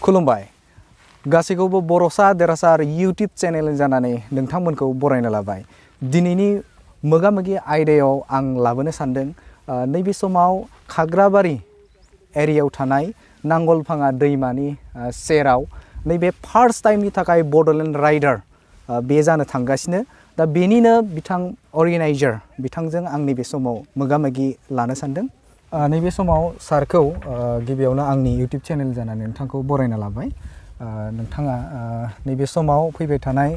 खुलुमबाय गासैखौबो बर'सा देरासा YouTube channel जानानै नोंथांमोनखौ बरायना लाबाय दिनैनि मोगा-मोगि आयदायाव आं लाबोनो सानदों नैबे समाव खाग्राबारि एरियायाव थानाय नांगलभाङा दैमानि सेराव नैबे फार्स्ट टाइमनि थाखाय बड'लेण्ड राइडार बे जानो थांगासिनो दा बेनिनो बिथां अर्गेनाइजार बिथांजों आं नैबे समाव मोगा-मोगि लानो सानदों नैबे समाव सारखौ गिबियावनो आंनि यूट्यूब चैनल जानानै नोंथांखौ बरायना लाबाय नोंथाङा नैबे समाव फैबाय थानाय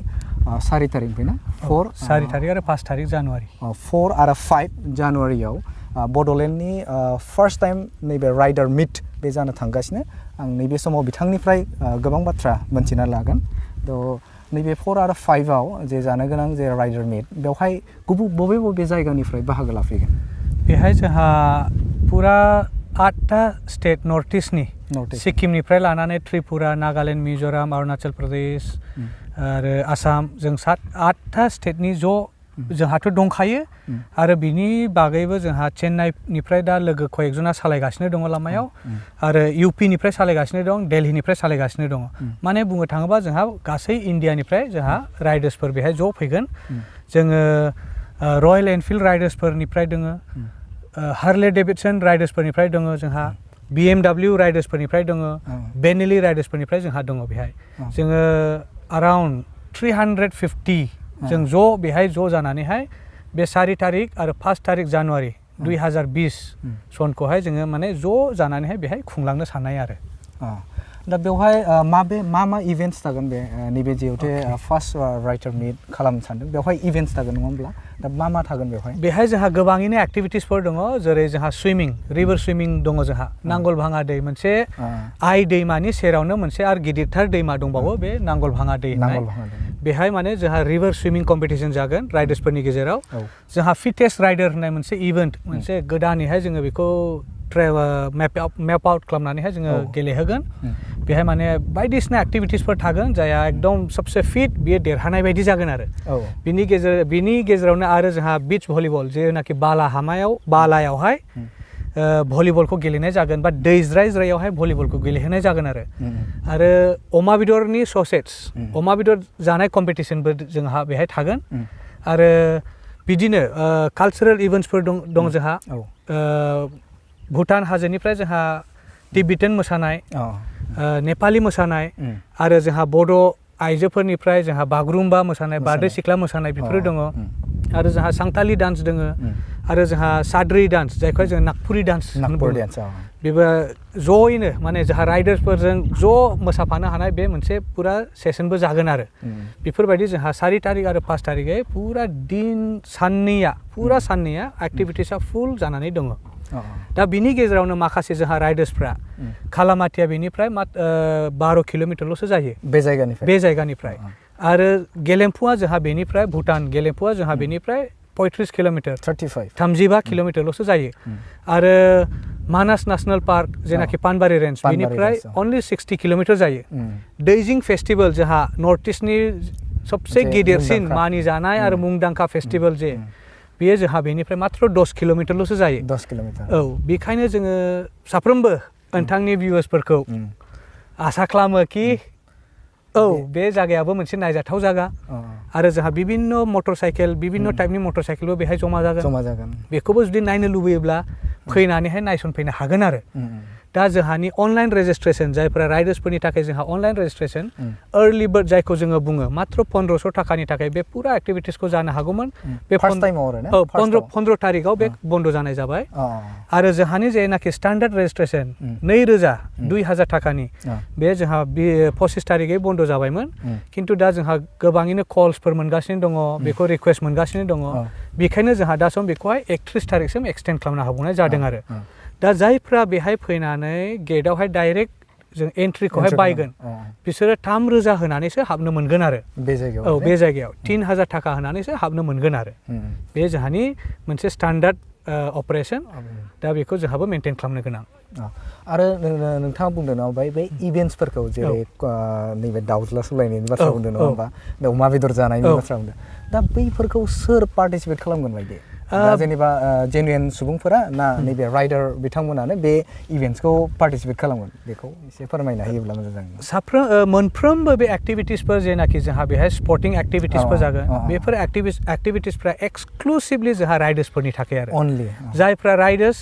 4 तारिखनिफ्राय ना 4 तारिख आरो 5 तारिख जानुवारि 4 आरो 5 जानुवारियाव बड'लेण्डनि फार्स्ट टाइम नैबे राइडार मिट बे जानो थांगासिनो आं नैबे समाव बिथांनिफ्राय गोबां बाथ्रा मोनथिना लागोन थ' नैबे 4 आरो 5 आव जे जानो गोनां जे राइडार मिट बेवहाय बबे जायगानिफ्राय बाहागो लाफैगोन बेहाय जोंहा पुरा 8टा स्टेट नर्थ ईस्टनि सिक्किमनिफ्राय लानानै त्रिपुरा नागालेण्ड मिज'राम अरुणाचल प्रदेश आरो आसाम जों 8टा स्टेटनि जोंहाथ' दंखायो आरो बिनि बागैबो जोंहा चेन्नाइनिफ्राय दा लोगो कयेकजना सालायगासिनो दङ लामायाव आरो इउपिनिफ्राय सालायगासिनो दं दिल्लीनिफ्राय सालायगासिनो दङ माने बुंनो थाङोबा जोंहा गासै इन्डियानिफ्राय जोंहा राइडार्सफोर बेहाय ज' फैगोन जोङो रयेल एनफिल्ड राइडार्सफोरनिफ्राय दङ हार्ले डेभिडसन राइडार्सफोरनिफ्राय दङ जोंहा BMW राइडार्सफोरनिफ्राय दङ बेनेली राइडार्सफोरनिफ्राय जोंहा दङ बेहाय जोङो अराउन्ड 350 जों ज' बेहाय ज' जानानैहाय बे 4 तारिख आरो 5 तारिख जानुवारि 2020 सनखौहाय जोङो माने ज' जानानैहाय बेहाय खुंलांनो साननाय आरो दा बेवहाय मा इभेन्ट्स थागोन बे नैबे जिहेतु फार्स्ट राइडार मिट खालामनो सानदों बेवहाय इभेन्ट्स थागोन नङा होमब्ला दा मा थागोन बेवहाय जोंहा गोबाङैनो एक्टिभिटिसफोर दङ जेरै जोंहा सुइमिं रिभार सुइमिं दङ जोंहा नांगलभाङा दै मोनसे आइ दैमानि सेरावनो मोनसे आरो गिदिरथार दैमा दंबावो बे नांगलभाङा दै बेहाय माने जोंहा रिभार सुइमिं कम्पिटिशन जागोन राइडार्सफोरनि गेजेराव जोंहा फिटेस्ट राइडार होननाय मोनसे इभेन्ट मोनसे गोदानैहाय जोङो बेखौ मैप आउट खालामनानैहाय जोङो गेलेहोगोन बेहाय माने बायदिसिना एक्टिभिटिसफोर थागोन जायहा एकदम सबसे फिट बियो देरहानाय बायदि जागोन आरो बिनि गेजेरावनो आरो जोंहा बीच भलिबल जेनाखि बालायावहाय भलिबलखौ गेलेनाय जागोन बा दैज्रायज्रायावहाय भलिबलखौ गेलेहोनाय जागोन आरो अमा बेदरनि ससेज अमा बेदर जानाय कम्पिटिशनबो जोंहा बेहाय थागोन आरो बिदिनो कालचारेल इभेन्ट्सफोर दं जोंहा भुटान हाजोनिफ्राय जोंहा टिबेटान मोसानाय नेपाली मोसानाय आरो जोंहा बड' आइजोफोरनिफ्राय जोंहा बागुरुम्बा मोसानाय बारदै सिख्ला मोसानाय बेफोरो दङ आरो जोंहा सांथाली डान्स दङ आरो जोंहा साद्रि डान्स जायखौ जों नागपुरी डान्स बेबो ज'यैनो माने जोंहा राइडार्सफोरजों ज' मोसाफानो हानाय बे मोनसे पुरा सेसनबो जागोन आरो बेफोरबायदि जोंहा 4 तारिख आरो 5 तारिखै पुरा पुरा साननैया एक्टिभिटिसा फुल जानानै दङ दा बिनि गेजेरावनो माखासे जोंहा राइडार्सफ्रा खालामाथिया बेनिफ्राय 12 किल'मिटारल'सो जायो बे जायगानिफ्राय आरो गेलेम्फुआ जोंहा बेनिफ्राय भुटान गेलेम्फुआ जोंहा बेनिफ्राय 35 किल'मिटार 35 किल'मिटारल'सो जायो आरो मानास नेशनेल पार्क जेनाखि पानबारि रेन्ज बेनिफ्राय अनलि 60 किल'मिटार जायो दैजिं फेस्टिवल जोंहा नर्थ ईस्टनि सबसे गिदिरसिन मानिजानाय आरो मुंदांखा फेस्टिवल जे बेयो जोंहा बेनिफ्राय मात्र 10 किल'मिटारल'सो जायो 10 किल'मिटार औ बेखायनो जोङो साफ्रोमबो नोंथांनि भिउवार्सफोरखौ आसा खालामो कि बे जायगायाबो मोनसे नायजाथाव जायगा आरो जोंहा बिभिन्न टाइपनि मटर साइकेलबो बेहाय जमा जागोन बेखौबो जुदि नायनो लुबैयोब्ला फैनानैहाय नायसनफैनो हागोन आरो दा जोंहानि अनलाइन रेजिस्ट्रेशन जायफोरा राइडार्सफोरनि थाखाय जोंहा अनलाइन रेजिस्ट्रेशन अर्ली बार्ड जायखौ जोङो बुङो मात्र 1500 थाखानि थाखाय बे पुरा एक्टिभिटिसखौ जानो हागौमोन बे 15 तारिखआव बे बन्द जानाय जाबाय आरो जोंहानि जेनाखि स्टैंडार्ड रेजिस्ट्रेशन 2000 थाखानि बे जोंहा 25 तारिखै बन्द जाबायमोन किन्तु दा जोंहा गोबाङैनो कल्सफोर मोनगासिनो दङ बेखौ रिक्वेस्ट मोनगासिनो दङ बेखायनो जोंहा दा सम बेखौहाय 31 तारिखसिम एक्सटेन्ड खालामनो हाबावनाय जादों आरो दा जायफ्रा बेहाय फैनानै गेटआवहाय डाइरेक्ट जों एन्ट्रिखौहाय बायगोन बिसोरो 3000 होनानैसो हाबनो मोनगोन आरो बे जायगायाव 3000 थाखा होनानैसो हाबनो मोनगोन आरो बे जोंहानि मोनसे स्टैंडार्ड अपारेशन दा बेखौ जोंहाबो मेनटेन खालामनो गोनां आरो नोंथाङा बुंदों ना बे इभेन्ट्सफोरखौ जेरै नैबे दाउज्ला सौलायनायनि बाथ्रा बुंदों नङा होमबा अमा बेदर जानायनि बाथ्रा बुंदों दा बैफोरखौ सोर पार्टिसिपेट खालामगोन बायदि दा जेनेबा जेनुइन सुबुंफोरा ना नैबे राइडार बिथांमोनानो बे इभेन्ट्सखौ पार्टिसिपेट खालामगोन बेखौ एसे फोरमायना होयोब्ला मोजां जागोन। मोनफ्रोमबो बे एक्टिभिटिसफोर जेनाखि जोंहा बेहाय स्पर्टिं एक्टिभिटिसफोर जागोन बेफोर एक्टिभिटिसफ्रा एक्सक्लुसिभलि जोंहा राइडार्सफोरनि थाखाय आरो अनलि जायफ्रा राइडार्स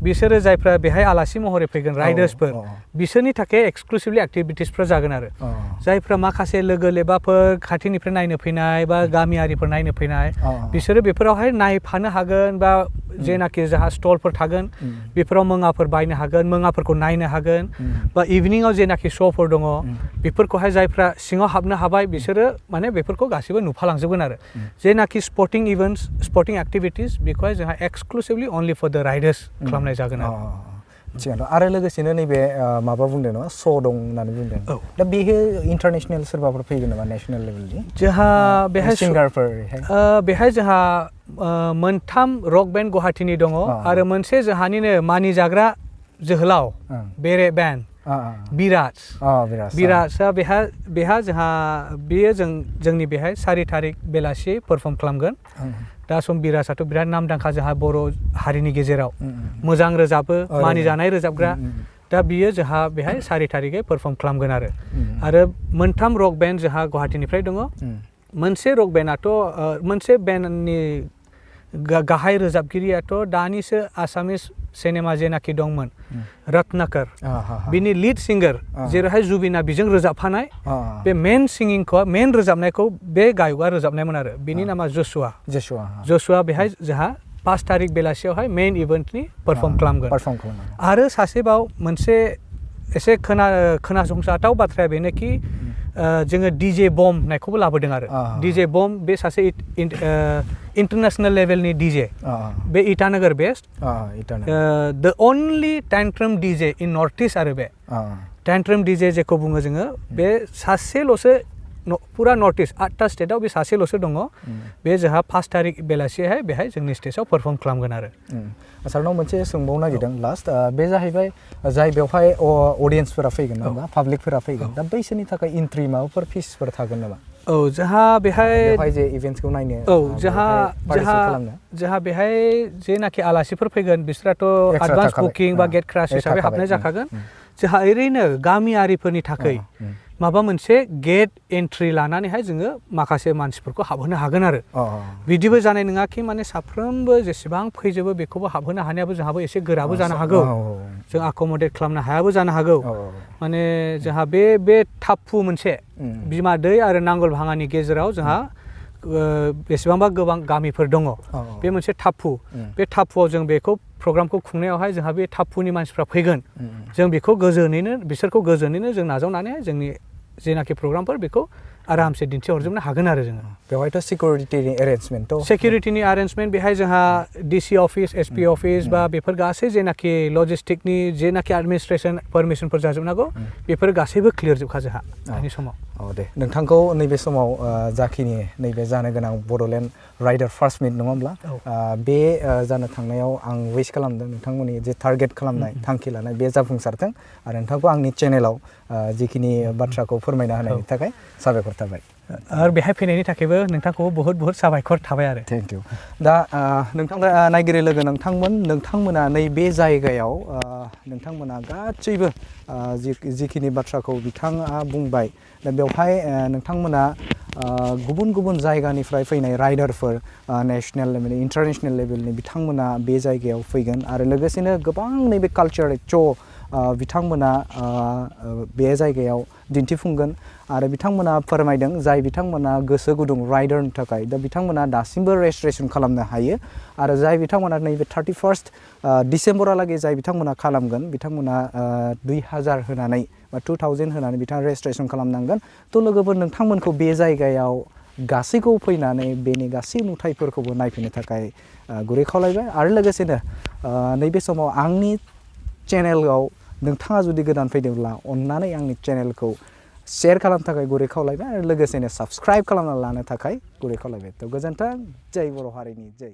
बिसोरो जायफ्रा बेहाय आलासि महरै फैगोन राइडार्सफोर बिसोरनि थाखाय एक्सक्लुसिभलि एक्टिभिटिसफोर जागोन आरो जायफ्रा माखासे लोगो लेबाफोर खाथिनिफ्राय नायनो फैनाय बा गामियारिफोर नायनो फैनाय बिसोरो बेफोरावहाय नायफानो हागोन बा जेनाखि जोंहा स्टलफोर थागोन बेफोराव मुवाफोर बायनो हागोन मुवाफोरखौ नायनो हागोन बा इभिनिंआव जेनाखि श'फोर दङ बेफोरखौहाय जायफ्रा सिङाव हाबनो हाबाय बिसोरो माने बेफोरखौ गासैबो नुफालांजोबगोन आरो जेनाखि स्पर्टिं इभेन्ट्स स्पर्टिं एक्टिभिटिस बेखौहाय जोंहा एक्सक्लुसिभलि अनलि फर द राइडार्स खालामनाय जागोन आरो लोगोसेनो नैबे माबा बुंदों नामा श' दं होननानै बुंदों दा बेयो इन्टारनेसनेल सोरबाफोर फैगोन नामा नेसनेल लेभेलनि जोंहा बेहाय सिंगारफोर बेहाय जोंहा मोनथाम रक बेन्ड गुवाहाटीनि दङ आरो मोनसे जोंहानिनो मानिजाग्रा जोहोलाव बेरे बेन्ड बिराजआ बेहा जोंहा बेयो जोंनि बेहाय 4 तारिख बेलासि पारफर्म खालामगोन दा सम बिराजआथ' बिराद नामदांखा जोंहा बर' हारिनि गेजेराव मोजां रोजाबो मानिजानाय रोजाबग्रा दा बियो जोंहा बेहाय 4 तारिखै पारफर्म खालामगोन आरो मोनथाम रक बेन्ड जोंहा गुवाहाटीनिफ्राय दङ मोनसे रक बेन्डआथ' मोनसे बेन्डनि गाहाय रोजाबगिरियाथ' दानिसो आसामिस सिनेमा जेनाखि दंमोन रत्नाकर बिनि लिड सिंगार जेरैहाय जुबिना बिजों रोजाबफानाय बे मेन रोजाबनायखौ बे गायकआ रोजाबनायमोन आरो बिनि नामा जसुआ बेहाय जोंहा 5 तारिख बेलासियावहाय मेइन इभेन्टनि पारफर्म खालामगोन आरो सासेबाव मोनसे एसे खोनासंजाथाव बाथ्राया बेनोखि जोङो डिजे बम होननायखौबो लाबोदों आरो डिजे बम बे सासे इन्टारनेसनेल लेभेलनि डिजे बे इटानगर बेस्ड द अनलि टेंट्रम डिजे इन नर्थ ईस्ट आरो बे टेंट्रम डिजे जेखौ बुङो जोङो बे सासेल'सो पुरा नर्थ ईस्ट 8टा स्टेटआव बे सासेल'सो दङ बे जोंहा 5 तारिख बेलासियावहाय बेहाय जोंनि स्टेजआव पारफर्म खालामगोन आरो सारनाव मोनसे सोंबावनो नागिरदों लास्ट बे जाहैबाय जाय बेवहाय अडियेन्सफोरा फैगोन नामा पाब्लिकफोरा फैगोन दा बैसोरनि थाखाय एन्ट्रि माबाफोर फिसफोर थागोन नामा जोंहा बेहाय जे इभेन्ट्सखौ नायनो जोंहा बेहाय जेनाखि आलासिफोर फैगोन बिसोराथ' एडभान्स बुकिं बा गेट क्रास हिसाबै हाबनाय जाखागोन जोंहा ओरैनो गामियारिफोरनि थाखाय माबा मोनसे गेट एन्ट्रि लानानैहाय जोङो माखासे मानसिफोरखौ हाबहोनो हागोन आरो बिदिबो जानाय नङा कि माने साफ्रोमबो जेसेबां फैजोबो बेखौबो हाबहोनो हानायाबो जोंहाबो एसे गोराबो जानो हागौ जों एकमडेट खालामनो हायाबो जानो हागौ माने जोंहा बे टापु मोनसे बिमा दै आरो नांगोल भाङानि गेजेराव जोंहा बेसेबांबा गोबां गामिफोर दङ बे मोनसे टापु बे टापुआव जों बेखौ प्रग्रामखौ खुंनायावहाय जोंहा बे टापुनि मानसिफ्रा फैगोन जों बेखौ बिसोरखौ गोजोनैनो जों नाजावनानै जोंनि जेनाखि प्रग्रामफोर बेखौ आरामसे दिन्थिहरजोबनो हागोन आरो जोङो बेवहायथ' सिकिउरिटिनि एरेन्जमेन्ट बेहाय जोंहा डिसि अफिस एसपि अफिस बा बेफोर गासै जेनाखि लजिस्टिकनि जेनाखि एडमिनिस्ट्रेसन पारमिसनफोर जाजोबनांगौ बेफोर गासैबो क्लियर जोबखा जोंहा दानि समाव दे नोंथांखौ नैबे समाव जाखिनि नैबे जानो गोनां बड'लेण्ड राइडार फार्स्ट मिट नङा होमब्ला बे जानो थांनायाव आं विश खालामदों नोंथांमोननि जे टारगेट खालामनाय थांखि लानाय बे जाफुंसारथों आरो नोंथांखौ आंनि चेनेलाव जिखिनि बाथ्राखौ फोरमायना होनायनि थाखाय साबायखर थाबाय आरो बेहाय फैनायनि थाखायबो नोंथांखौबो बहुत साबायखर थाबाय आरो थेंक इउ दा नोंथांफ्रा नायगिरि लोगो नोंथांमोना नैबे जायगायाव नोंथांमोना गासैबो जिखिनि बाथ्राखौ बिथाङा बुंबाय दा बेवहाय नोंथांमोना गुबुन गुबुन जायगानिफ्राय फैनाय राइडारफोर नेशनेल लेभेल इन्टारनेशनेल लेभेलनि बिथांमोना बे जायगायाव फैगोन आरो लोगोसेनो गोबां नैबे कालचारेल बिथांमोना बे जायगायाव दिन्थिफुंगोन आरो बिथांमोना फोरमायदों जाय बिथांमोना गोसो गुदुं राइडारनि थाखाय दा बिथांमोना दासिमबो रेजिस्ट्रेसन खालामनो हायो आरो जाय बिथांमोना नैबे 31 डिसेम्बरालागै जाय बिथांमोना खालामगोन बिथांमोना 2000 होनानै बा 2000 होनानै बिथाङा रेजिस्ट्रेसन खालामनांगोन थ' लोगोफोर नोंथांमोनखौ बे जायगायाव गासैखौबो फैनानै बेनि गासै नुथायफोरखौबो नायफैनो थाखाय गुरै खावलायबाय आरो लोगोसेनो नैबे समाव आंनि चेनेलाव नोंथाङा जुदि गोदान फैदोंब्ला अन्नानै आंनि चेनेलखौ शेयार खालामनो थाखाय गुरै खावलायबाय आरो लोगोसेनो साबस्क्राइब खालामना लानो थाखाय गुरै खावलायबाय थ' गोजोन्थों जय बर' हारिनि जय